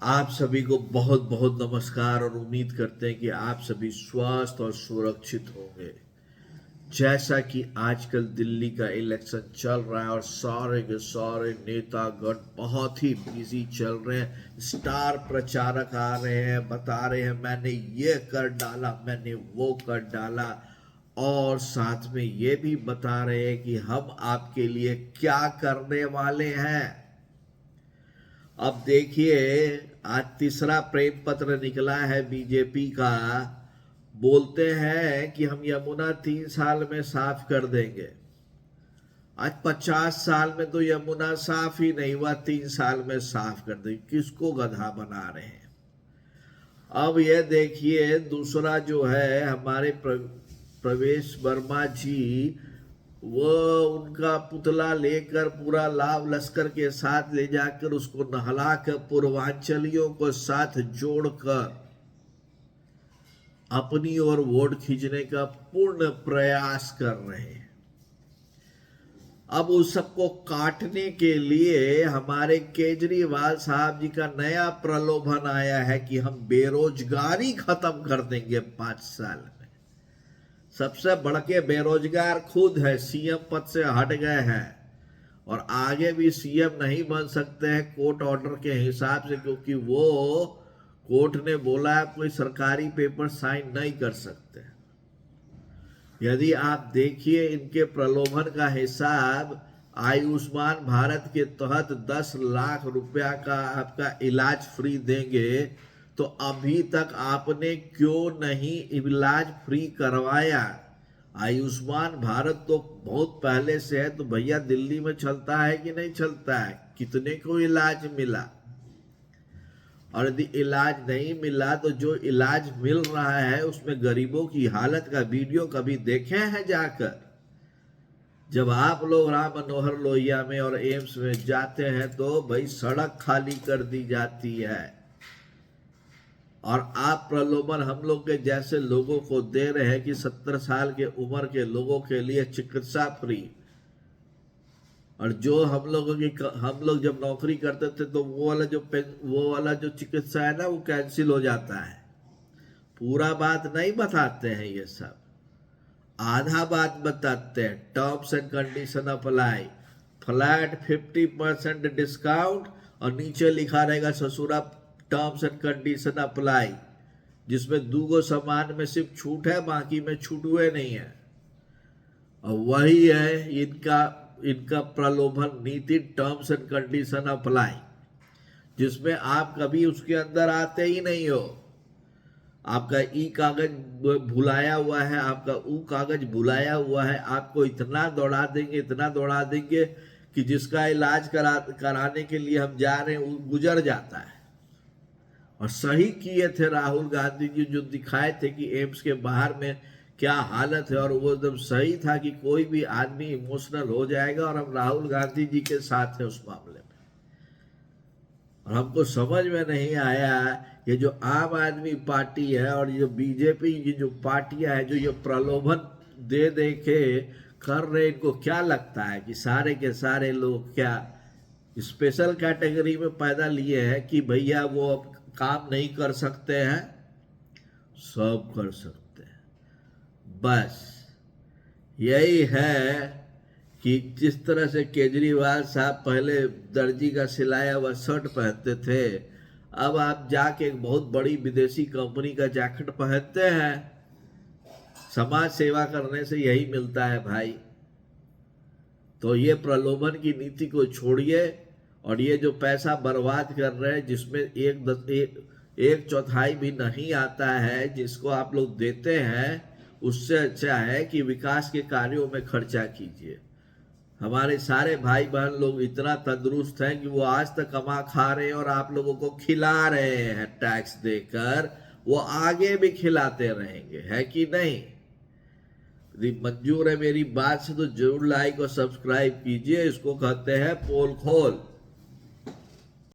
आप सभी को बहुत बहुत नमस्कार और उम्मीद करते हैं कि आप सभी स्वस्थ और सुरक्षित होंगे। जैसा कि आजकल दिल्ली का इलेक्शन चल रहा है और सारे के सारे नेतागण बहुत ही बिजी चल रहे हैं। स्टार प्रचारक आ रहे हैं, बता रहे हैं मैंने ये कर डाला, मैंने वो कर डाला, और साथ में ये भी बता रहे हैं कि हम आपके लिए क्या करने वाले हैं। अब देखिए, आज तीसरा प्रेम पत्र निकला है बीजेपी का। बोलते हैं कि हम यमुना 3 साल में साफ कर देंगे। आज 50 साल में तो यमुना साफ ही नहीं हुआ, 3 साल में साफ कर देंगे। किसको गधा बना रहे हैं। अब ये देखिए, दूसरा जो है हमारे प्रवेश वर्मा जी, वो उनका पुतला लेकर पूरा लाव लश्कर के साथ ले जाकर उसको नहलाकर पूर्वांचलियों को साथ जोड़कर अपनी ओर वोट खींचने का पूर्ण प्रयास कर रहे हैं। अब उस सबको काटने के लिए हमारे केजरीवाल साहब जी का नया प्रलोभन आया है कि हम बेरोजगारी खत्म कर देंगे 5 साल में। सबसे बड़के बेरोजगार खुद है, सीएम पद से हट गए हैं और आगे भी सीएम नहीं बन सकते हैं कोर्ट ऑर्डर के हिसाब से, क्योंकि वो कोर्ट ने बोला है कोई सरकारी पेपर साइन नहीं कर सकते। यदि आप देखिए इनके प्रलोभन का हिसाब, आयुष्मान भारत के तहत 10 लाख रुपया का आपका इलाज फ्री देंगे, तो अभी तक आपने क्यों नहीं इलाज फ्री करवाया। आयुष्मान भारत तो बहुत पहले से है, तो भैया दिल्ली में चलता है कि नहीं चलता है, कितने को इलाज मिला। और यदि इलाज नहीं मिला तो जो इलाज मिल रहा है उसमें गरीबों की हालत का वीडियो कभी देखे हैं जाकर। जब आप लोग राम मनोहर लोहिया में और एम्स में जाते हैं तो भाई सड़क खाली कर दी जाती है, और आप प्रलोभन हम लोग के जैसे लोगों को दे रहे हैं कि 70 साल के उम्र के लोगों के लिए चिकित्सा फ्री। और जो हम लोग जब नौकरी करते थे तो वो वाला जो चिकित्सा है ना, वो कैंसिल हो जाता है। पूरा बात नहीं बताते हैं, ये सब आधा बात बताते हैं। Terms and condition apply, flat 50% discount, और नीचे लिखा रहेगा ससुरा टर्म्स एंड कंडीशन अप्लाई, जिसमें 2 सामान में सिर्फ छूट है, बाकी में छूट हुए नहीं है। और वही है इनका प्रलोभन नीति, टर्म्स एंड कंडीशन अप्लाई, जिसमें आप कभी उसके अंदर आते ही नहीं हो। आपका ई कागज भुलाया हुआ है, आपका ऊ कागज भुलाया हुआ है। आपको इतना दौड़ा देंगे कि जिसका इलाज कराने के लिए हम जा रहे हैं वो गुजर जाता है। और सही किए थे राहुल गांधी जी, जो दिखाए थे कि एम्स के बाहर में क्या हालत है, और वो एकदम सही था कि कोई भी आदमी इमोशनल हो जाएगा, और हम राहुल गांधी जी के साथ हैं उस मामले में। और हमको समझ में नहीं आया, ये जो आम आदमी पार्टी है और ये बीजेपी की जो पार्टियां हैं, जो ये प्रलोभन दे दे के कर रहे, इनको क्या लगता है कि सारे के सारे लोग क्या स्पेशल कैटेगरी में पैदा लिए हैं कि भैया वो अब काम नहीं कर सकते हैं? सब कर सकते हैं। बस यही है कि जिस तरह से केजरीवाल साहब पहले दर्जी का सिलाया हुआ शर्ट पहनते थे, अब आप जाके एक बहुत बड़ी विदेशी कंपनी का जैकेट पहनते हैं। समाज सेवा करने से यही मिलता है भाई। तो ये प्रलोभन की नीति को छोड़िए, और ये जो पैसा बर्बाद कर रहे हैं, जिसमें एक चौथाई भी नहीं आता है जिसको आप लोग देते हैं, उससे अच्छा है कि विकास के कार्यों में खर्चा कीजिए। हमारे सारे भाई बहन लोग इतना तंदुरुस्त हैं कि वो आज तक कमा खा रहे हैं और आप लोगों को खिला रहे हैं टैक्स देकर। वो आगे भी खिलाते रहेंगे, है कि नहीं? यदि मंजूर है मेरी बात से तो जरूर लाइक और सब्सक्राइब कीजिए। इसको कहते हैं पोल खोल।